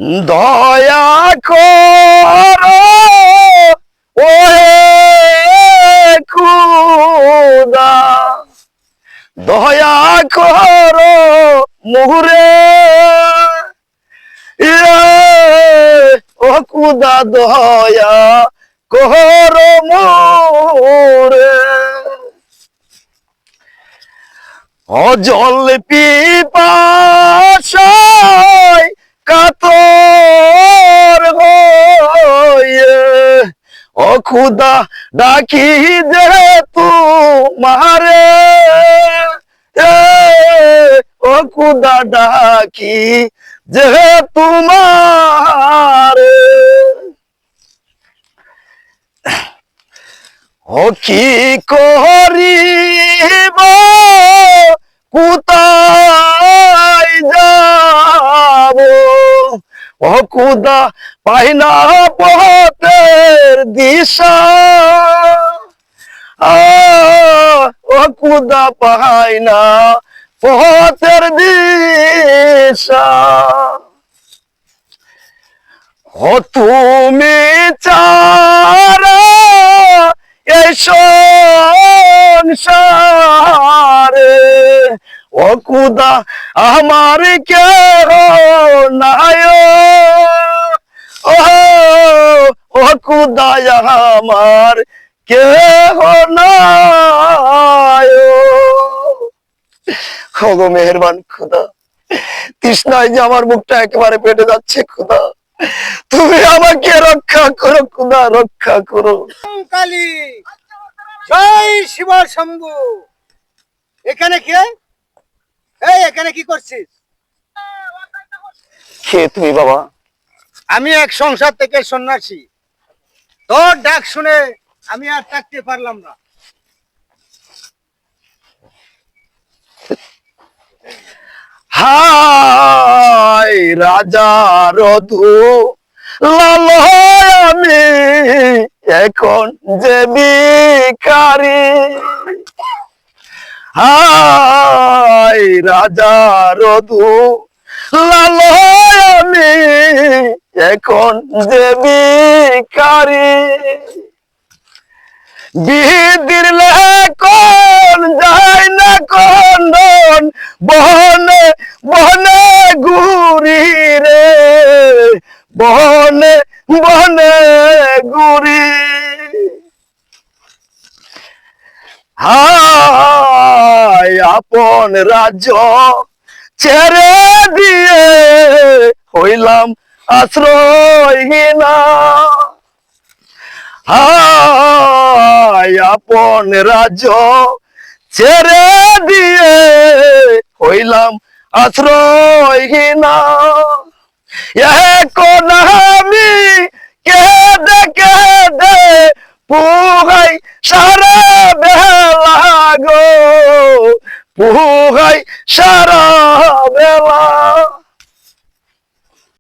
দয়া করো ওহে খুদা, দয়া করো মুরে, ও খুদা দয়া করো মুরে। অজল পিপাসায় কাতর হয়ে ও খুদা ডাকি যে তোমারে, ও খুদা ডাকি যে তোমারে। ও কি করিব কোথায় যাব, ও খুদা পাই না পথের দিশা, ও খুদা পাই না পথের দিশা। ও তুমি চারা এই সংসারে, ও খুদা আমার কেহ নাই, ও খুদা আমার কেহ নাই। খোগো মেহেরবান খুদা, তৃষ্ণায় যে আমার মুখটা একেবারে পেটে যাচ্ছে খুদা, তুমি আমাকে রক্ষা করো খুদা, রক্ষা করো। কালী জয় শিব শম্ভু। এখানে কে? এই এখানে কি করছিস? কে তুমি বাবা? আমি এক সংসার থেকে সন্ন্যাসী, তোর ডাক শুনে আমি আর থাকতে পারলাম না। হায় রাজা রধু লাল আমি এখন যে ভিখারি, হায় রাজা রধু লাল আমি এখন যে ভিখারি। বিধির লেখন যায় না কন্দন বহনে বহনে ঘুরি রে, বহনে বহনে ঘুরি। হায় আপন রাজ্য ছেড়ে দিয়ে হইলাম আশ্রয়হীনা, হায় আপন রাজ্য ছেড়ে দিয়ে হইলাম আশ্রয়হীনা।